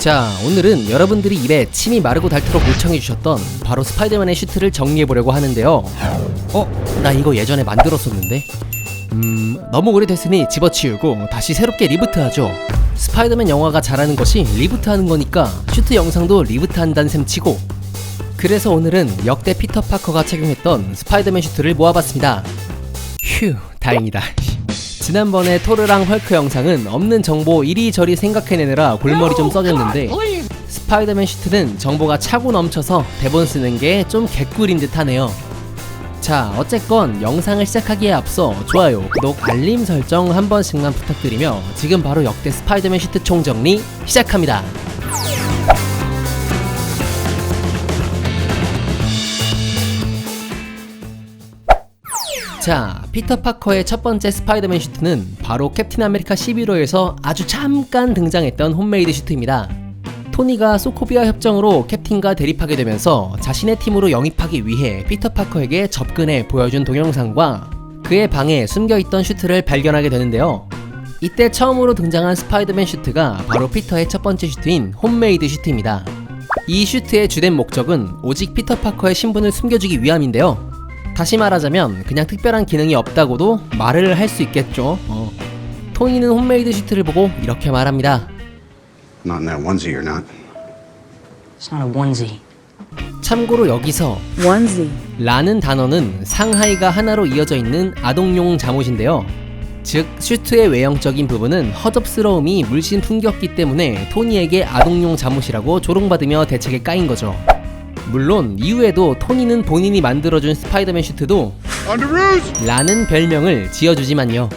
자, 오늘은 여러분들이 입에 침이 마르고 닳도록 요청해주셨던 바로 스파이더맨의 슈트를 정리해보려고 하는데요. 나 이거 예전에 만들었었는데? 너무 오래됐으니 집어치우고 다시 새롭게 리부트하죠. 스파이더맨 영화가 잘하는 것이 리부트하는 거니까 슈트 영상도 리부트한다는 셈 치고, 그래서 오늘은 역대 피터 파커가 착용했던 스파이더맨 슈트를 모아봤습니다. 휴, 다행이다. 지난번에 토르랑 헐크 영상은 없는 정보 이리저리 생각해내느라 골머리 좀 써졌는데, 스파이더맨 슈트는 정보가 차고 넘쳐서 대본 쓰는 게 좀 개꿀인 듯 하네요. 자, 어쨌건 영상을 시작하기에 앞서 좋아요, 구독, 알림 설정 한 번씩만 부탁드리며 지금 바로 역대 스파이더맨 슈트 총정리 시작합니다. 자, 피터 파커의 첫 번째 스파이더맨 슈트는 바로 캡틴 아메리카 11호에서 아주 잠깐 등장했던 홈메이드 슈트입니다. 토니가 소코비아 협정으로 캡틴과 대립하게 되면서 자신의 팀으로 영입하기 위해 피터 파커에게 접근해 보여준 동영상과 그의 방에 숨겨있던 슈트를 발견하게 되는데요. 이때 처음으로 등장한 스파이더맨 슈트가 바로 피터의 첫 번째 슈트인 홈메이드 슈트입니다. 이 슈트의 주된 목적은 오직 피터 파커의 신분을 숨겨주기 위함인데요. 다시 말하자면 그냥 특별한 기능이 없다고도 말을 할 수 있겠죠. 토니는 홈메이드 슈트를 보고 이렇게 말합니다. Not in that onesie, you're not. It's not a onesie. 참고로 여기서 onesie 라는 단어는 상하이가 하나로 이어져 있는 아동용 잠옷인데요. 즉 슈트의 외형적인 부분은 허접스러움이 물씬 풍겼기 때문에 토니에게 아동용 잠옷이라고 조롱받으며 대책에 까인 거죠. 물론 이후에도 토니는 본인이 만들어준 스파이더맨 슈트도 라는 별명을 지어주지만요.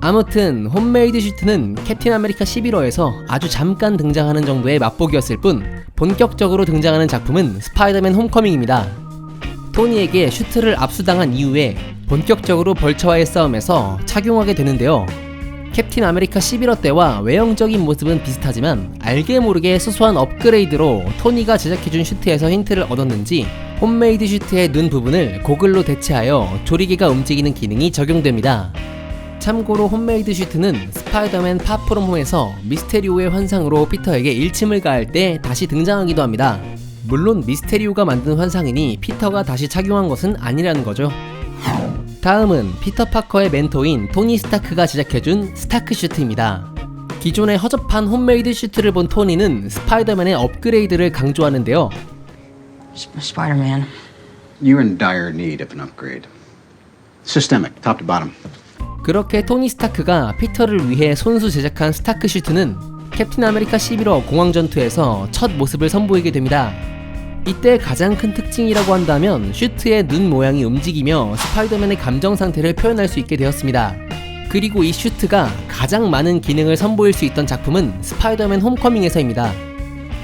아무튼 홈메이드 슈트는 캡틴 아메리카 11호에서 아주 잠깐 등장하는 정도의 맛보기였을 뿐 본격적으로 등장하는 작품은 스파이더맨 홈커밍입니다. 토니에게 슈트를 압수당한 이후에 본격적으로 벌처와의 싸움에서 착용하게 되는데요. 캡틴 아메리카 11호 때와 외형적인 모습은 비슷하지만 알게 모르게 소소한 업그레이드로 토니가 제작해준 슈트에서 힌트를 얻었는지 홈메이드 슈트의 눈 부분을 고글로 대체하여 조리개가 움직이는 기능이 적용됩니다. 참고로 홈메이드 슈트는 스파이더맨 파프롬 홈에서 미스테리오의 환상으로 피터에게 일침을 가할 때 다시 등장하기도 합니다. 물론 미스테리오가 만든 환상이니 피터가 다시 착용한 것은 아니라는 거죠. 다음은 피터 파커의 멘토인 토니 스타크가 제작해준 스타크 슈트입니다. 기존의 허접한 홈메이드 슈트를 본 토니는 스파이더맨의 업그레이드를 강조하는데요. Spider-Man. You're in dire need of an upgrade. Systemic, top to bottom. 그렇게 토니 스타크가 피터를 위해 손수 제작한 스타크 슈트는 캡틴 아메리카 11호 공항전투에서 첫 모습을 선보이게 됩니다. 이때 가장 큰 특징이라고 한다면 슈트의 눈 모양이 움직이며 스파이더맨의 감정 상태를 표현할 수 있게 되었습니다. 그리고 이 슈트가 가장 많은 기능을 선보일 수 있던 작품은 스파이더맨 홈커밍에서입니다.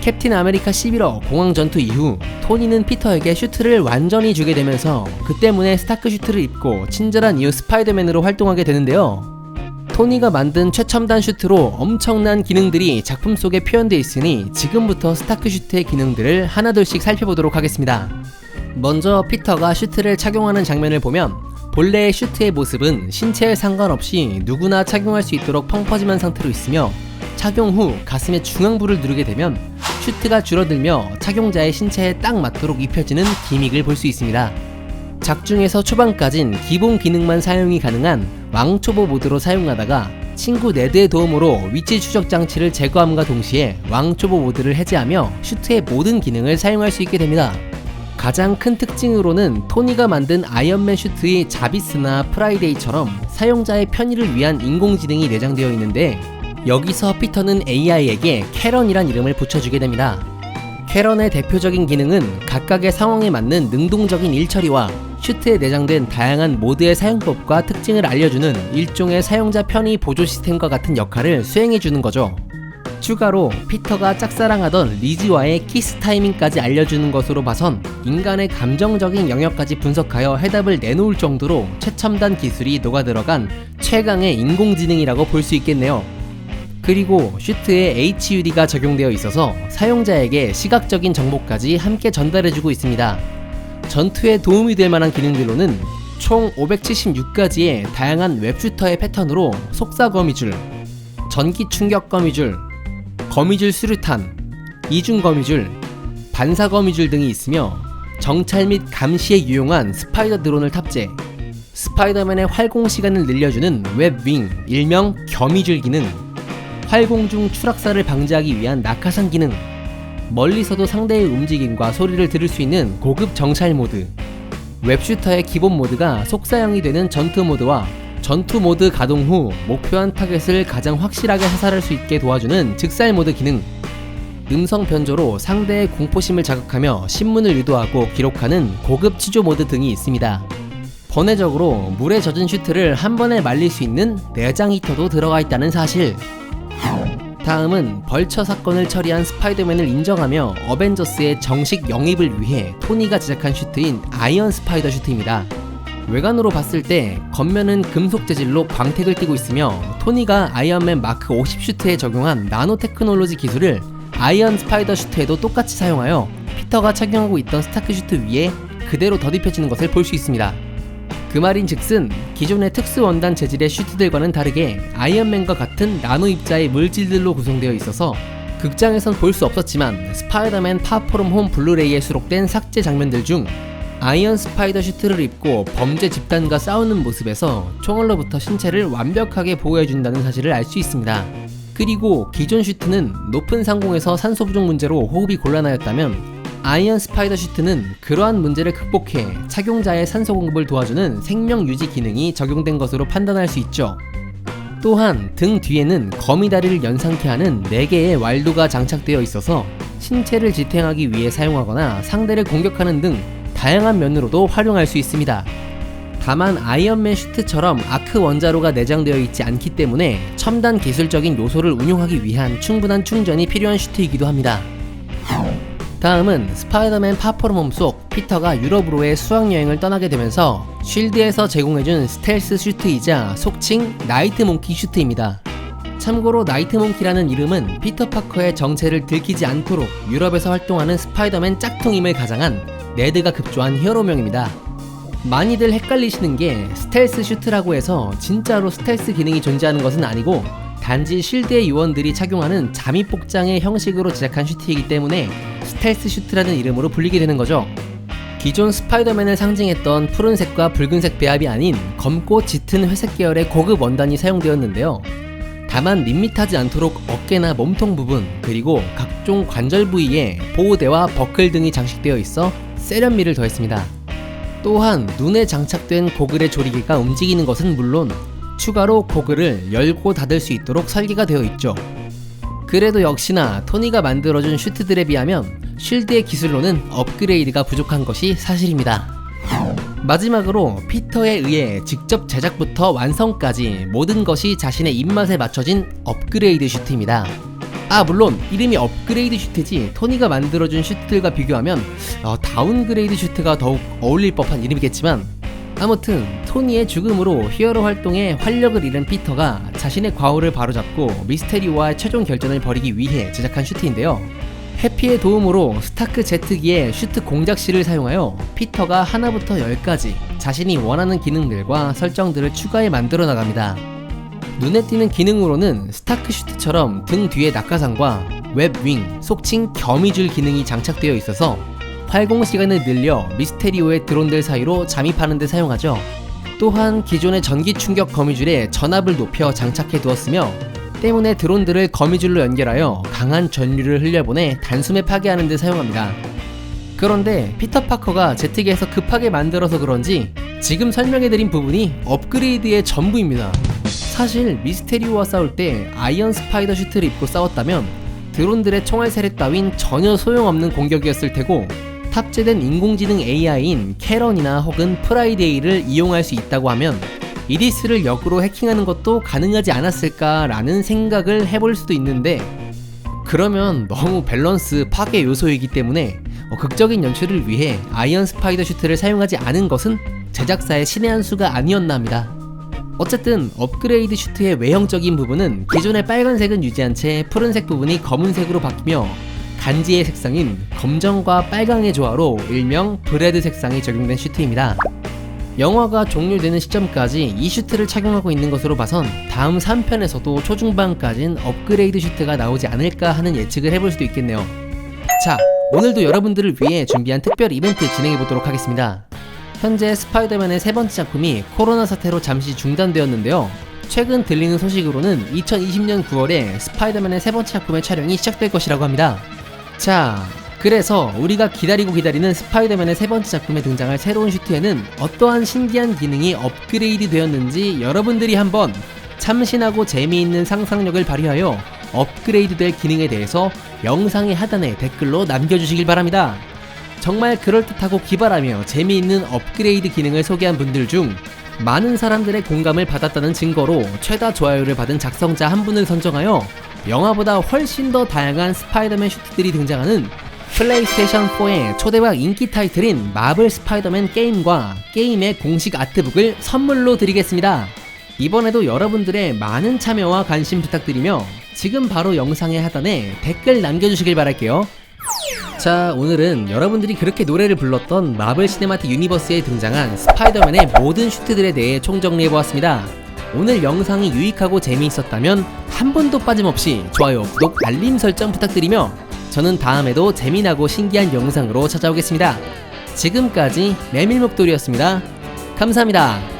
캡틴 아메리카 11호 공항전투 이후 토니는 피터에게 슈트를 완전히 주게 되면서 그 때문에 스타크 슈트를 입고 친절한 이후 스파이더맨으로 활동하게 되는데요. 토니가 만든 최첨단 슈트로 엄청난 기능들이 작품 속에 표현되어 있으니 지금부터 스타크 슈트의 기능들을 하나둘씩 살펴보도록 하겠습니다. 먼저 피터가 슈트를 착용하는 장면을 보면 본래의 슈트의 모습은 신체에 상관없이 누구나 착용할 수 있도록 펑퍼짐한 상태로 있으며 착용 후 가슴의 중앙부를 누르게 되면 슈트가 줄어들며 착용자의 신체에 딱 맞도록 입혀지는 기믹을 볼 수 있습니다. 작중에서 초반까진 기본 기능만 사용이 가능한 왕초보 모드로 사용하다가 친구 네드의 도움으로 위치 추적 장치를 제거함과 동시에 왕초보 모드를 해제하며 슈트의 모든 기능을 사용할 수 있게 됩니다. 가장 큰 특징으로는 토니가 만든 아이언맨 슈트의 자비스나 프라이데이처럼 사용자의 편의를 위한 인공지능이 내장되어 있는데, 여기서 피터는 AI에게 캐런이란 이름을 붙여주게 됩니다. 캐런의 대표적인 기능은 각각의 상황에 맞는 능동적인 일처리와 슈트에 내장된 다양한 모드의 사용법과 특징을 알려주는 일종의 사용자 편의 보조 시스템과 같은 역할을 수행해주는 거죠. 추가로 피터가 짝사랑하던 리즈와의 키스 타이밍까지 알려주는 것으로 봐선 인간의 감정적인 영역까지 분석하여 해답을 내놓을 정도로 최첨단 기술이 녹아들어간 최강의 인공지능이라고 볼 수 있겠네요. 그리고 슈트에 HUD가 적용되어 있어서 사용자에게 시각적인 정보까지 함께 전달해주고 있습니다. 전투에 도움이 될 만한 기능들로는 총 576가지의 다양한 웹슈터의 패턴으로 속사 거미줄, 전기 충격 거미줄, 거미줄 수류탄, 이중 거미줄, 반사 거미줄 등이 있으며 정찰 및 감시에 유용한 스파이더 드론을 탑재, 스파이더맨의 활공 시간을 늘려주는 웹윙, 일명 겸이줄 기능, 활공 중 추락사를 방지하기 위한 낙하산 기능, 멀리서도 상대의 움직임과 소리를 들을 수 있는 고급 정찰 모드, 웹슈터의 기본 모드가 속사형이 되는 전투 모드와 전투 모드 가동 후 목표한 타겟을 가장 확실하게 사살할 수 있게 도와주는 즉살 모드 기능, 음성 변조로 상대의 공포심을 자극하며 신문을 유도하고 기록하는 고급 치조 모드 등이 있습니다. 번외적으로 물에 젖은 슈트를 한 번에 말릴 수 있는 내장 히터도 들어가 있다는 사실. 다음은 벌처 사건을 처리한 스파이더맨을 인정하며 어벤져스의 정식 영입을 위해 토니가 제작한 슈트인 아이언 스파이더 슈트입니다. 외관으로 봤을 때 겉면은 금속 재질로 광택을 띠고 있으며 토니가 아이언맨 마크 50 슈트에 적용한 나노 테크놀로지 기술을 아이언 스파이더 슈트에도 똑같이 사용하여 피터가 착용하고 있던 스타크 슈트 위에 그대로 덧입혀지는 것을 볼 수 있습니다. 그 말인즉슨 기존의 특수 원단 재질의 슈트들과는 다르게 아이언맨과 같은 나노 입자의 물질들로 구성되어 있어서 극장에선 볼 수 없었지만 스파이더맨 파프롬 홈 블루레이에 수록된 삭제 장면들 중 아이언 스파이더 슈트를 입고 범죄 집단과 싸우는 모습에서 총알로부터 신체를 완벽하게 보호해준다는 사실을 알 수 있습니다. 그리고 기존 슈트는 높은 상공에서 산소 부족 문제로 호흡이 곤란하였다면 아이언 스파이더 슈트는 그러한 문제를 극복해 착용자의 산소 공급을 도와주는 생명 유지 기능이 적용된 것으로 판단할 수 있죠. 또한 등 뒤에는 거미다리를 연상케 하는 4개의 왈도가 장착되어 있어서 신체를 지탱하기 위해 사용하거나 상대를 공격하는 등 다양한 면으로도 활용할 수 있습니다. 다만 아이언맨 슈트처럼 아크 원자로가 내장되어 있지 않기 때문에 첨단 기술적인 요소를 운용하기 위한 충분한 충전이 필요한 슈트이기도 합니다. 다음은 스파이더맨 파프롬 홈 속 피터가 유럽으로의 수학여행을 떠나게 되면서 쉴드에서 제공해준 스텔스 슈트이자 속칭 나이트 몽키 슈트입니다. 참고로 나이트 몽키라는 이름은 피터 파커의 정체를 들키지 않도록 유럽에서 활동하는 스파이더맨 짝퉁임을 가장한 네드가 급조한 히어로명입니다. 많이들 헷갈리시는 게 스텔스 슈트라고 해서 진짜로 스텔스 기능이 존재하는 것은 아니고 단지 쉴드의 요원들이 착용하는 잠입 복장의 형식으로 제작한 슈트이기 때문에 스텔스 슈트라는 이름으로 불리게 되는 거죠. 기존 스파이더맨을 상징했던 푸른색과 붉은색 배합이 아닌 검고 짙은 회색 계열의 고급 원단이 사용되었는데요. 다만 밋밋하지 않도록 어깨나 몸통 부분 그리고 각종 관절 부위에 보호대와 버클 등이 장식되어 있어 세련미를 더했습니다. 또한 눈에 장착된 고글의 조리개가 움직이는 것은 물론 추가로 고글을 열고 닫을 수 있도록 설계가 되어 있죠. 그래도 역시나 토니가 만들어준 슈트들에 비하면 쉴드의 기술로는 업그레이드가 부족한 것이 사실입니다. 마지막으로 피터에 의해 직접 제작부터 완성까지 모든 것이 자신의 입맛에 맞춰진 업그레이드 슈트입니다. 물론 이름이 업그레이드 슈트지 토니가 만들어준 슈트들과 비교하면 다운그레이드 슈트가 더욱 어울릴 법한 이름이겠지만 아무튼 토니의 죽음으로 히어로 활동에 활력을 잃은 피터가 자신의 과오를 바로잡고 미스테리오와의 최종 결전을 벌이기 위해 제작한 슈트인데요. 해피의 도움으로 스타크 제트기의 슈트 공작실을 사용하여 피터가 하나부터 10까지 자신이 원하는 기능들과 설정들을 추가해 만들어 나갑니다. 눈에 띄는 기능으로는 스타크 슈트처럼 등 뒤에 낙하산과 웹윙, 속칭 겸이줄 기능이 장착되어 있어서 활공 시간을 늘려 미스테리오의 드론들 사이로 잠입하는 데 사용하죠. 또한 기존의 전기 충격 거미줄에 전압을 높여 장착해 두었으며 때문에 드론들을 거미줄로 연결하여 강한 전류를 흘려보내 단숨에 파괴하는 데 사용합니다. 그런데 피터 파커가 제트기에서 급하게 만들어서 그런지 지금 설명해드린 부분이 업그레이드의 전부입니다. 사실 미스테리오와 싸울 때 아이언 스파이더 슈트를 입고 싸웠다면 드론들의 총알 세례 따윈 전혀 소용없는 공격이었을 테고 탑재된 인공지능 AI인 캐런이나 혹은 프라이데이를 이용할 수 있다고 하면 이디스를 역으로 해킹하는 것도 가능하지 않았을까라는 생각을 해볼 수도 있는데 그러면 너무 밸런스 파괴 요소이기 때문에 극적인 연출을 위해 아이언 스파이더 슈트를 사용하지 않은 것은 제작사의 신의 한 수가 아니었나 합니다. 어쨌든 업그레이드 슈트의 외형적인 부분은 기존의 빨간색은 유지한 채 푸른색 부분이 검은색으로 바뀌며 간지의 색상인 검정과 빨강의 조화로 일명 브레드 색상이 적용된 슈트입니다. 영화가 종료되는 시점까지 이 슈트를 착용하고 있는 것으로 봐선 다음 3편에서도 초중반까진 업그레이드 슈트가 나오지 않을까 하는 예측을 해볼 수도 있겠네요. 자, 오늘도 여러분들을 위해 준비한 특별 이벤트 진행해보도록 하겠습니다. 현재 스파이더맨의 세 번째 작품이 코로나 사태로 잠시 중단되었는데요. 최근 들리는 소식으로는 2020년 9월에 스파이더맨의 세 번째 작품의 촬영이 시작될 것이라고 합니다. 자, 그래서 우리가 기다리는 스파이더맨의 세 번째 작품에 등장할 새로운 슈트에는 어떠한 신기한 기능이 업그레이드 되었는지 여러분들이 한번 참신하고 재미있는 상상력을 발휘하여 업그레이드 될 기능에 대해서 영상의 하단에 댓글로 남겨주시길 바랍니다. 정말 그럴듯하고 기발하며 재미있는 업그레이드 기능을 소개한 분들 중 많은 사람들의 공감을 받았다는 증거로 최다 좋아요를 받은 작성자 한 분을 선정하여 영화보다 훨씬 더 다양한 스파이더맨 슈트들이 등장하는 플레이스테이션 4의 초대박 인기 타이틀인 마블 스파이더맨 게임과 게임의 공식 아트북을 선물로 드리겠습니다. 이번에도 여러분들의 많은 참여와 관심 부탁드리며 지금 바로 영상의 하단에 댓글 남겨주시길 바랄게요. 자, 오늘은 여러분들이 그렇게 노래를 불렀던 마블 시네마틱 유니버스에 등장한 스파이더맨의 모든 슈트들에 대해 총정리해보았습니다. 오늘 영상이 유익하고 재미있었다면 한 번도 빠짐없이 좋아요, 구독, 알림 설정 부탁드리며 저는 다음에도 재미나고 신기한 영상으로 찾아오겠습니다. 지금까지 메밀목도리였습니다. 감사합니다.